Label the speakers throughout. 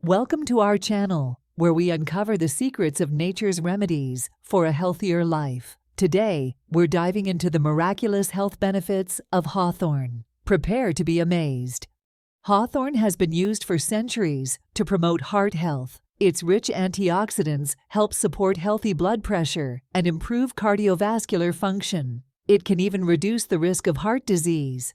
Speaker 1: Welcome to our channel, where we uncover the secrets of nature's remedies for a healthier life. Today, we're diving into the miraculous health benefits of Hawthorn. Prepare to be amazed. Hawthorn has been used for centuries to promote heart health. Its rich antioxidants help support healthy blood pressure and improve cardiovascular function. It can even reduce the risk of heart disease.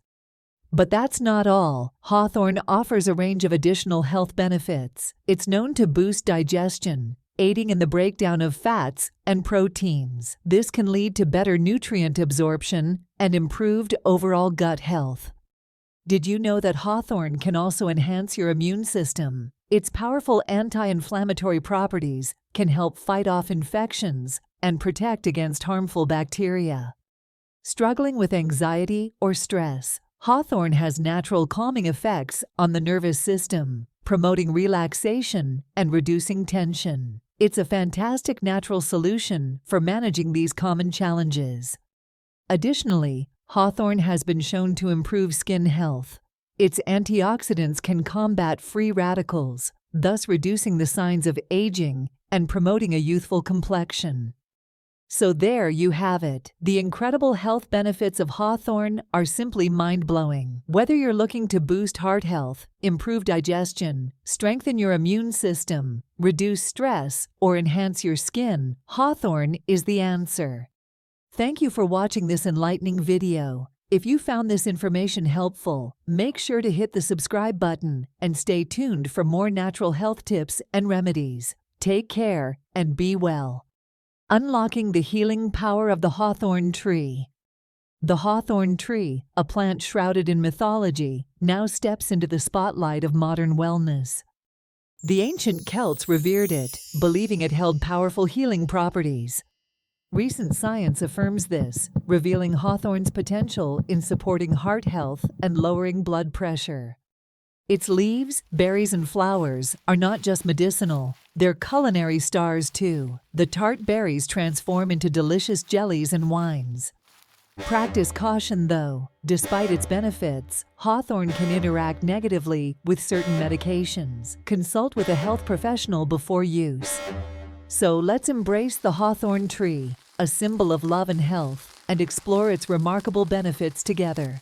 Speaker 1: But that's not all. Hawthorn offers a range of additional health benefits. It's known to boost digestion, aiding in the breakdown of fats and proteins. This can lead to better nutrient absorption and improved overall gut health. Did you know that Hawthorn can also enhance your immune system? Its powerful anti-inflammatory properties can help fight off infections and protect against harmful bacteria. Struggling with anxiety or stress? Hawthorn has natural calming effects on the nervous system, promoting relaxation and reducing tension. It's a fantastic natural solution for managing these common challenges. Additionally, Hawthorn has been shown to improve skin health. Its antioxidants can combat free radicals, thus reducing the signs of aging and promoting a youthful complexion. So there you have it. The incredible health benefits of Hawthorn are simply mind-blowing. Whether you're looking to boost heart health, improve digestion, strengthen your immune system, reduce stress, or enhance your skin, Hawthorn is the answer. Thank you for watching this enlightening video. If you found this information helpful, make sure to hit the subscribe button and stay tuned for more natural health tips and remedies. Take care and be well. Unlocking the healing power of the Hawthorn tree. The hawthorn tree, a plant shrouded in mythology, now steps into the spotlight of modern wellness. The ancient Celts revered it, believing it held powerful healing properties. Recent science affirms this, revealing hawthorn's potential in supporting heart health and lowering blood pressure. Its leaves, berries, and flowers are not just medicinal, they're culinary stars too. The tart berries transform into delicious jellies and wines. Practice caution though. Despite its benefits, hawthorn can interact negatively with certain medications. Consult with a health professional before use. So let's embrace the hawthorn tree, a symbol of love and health, and explore its remarkable benefits together.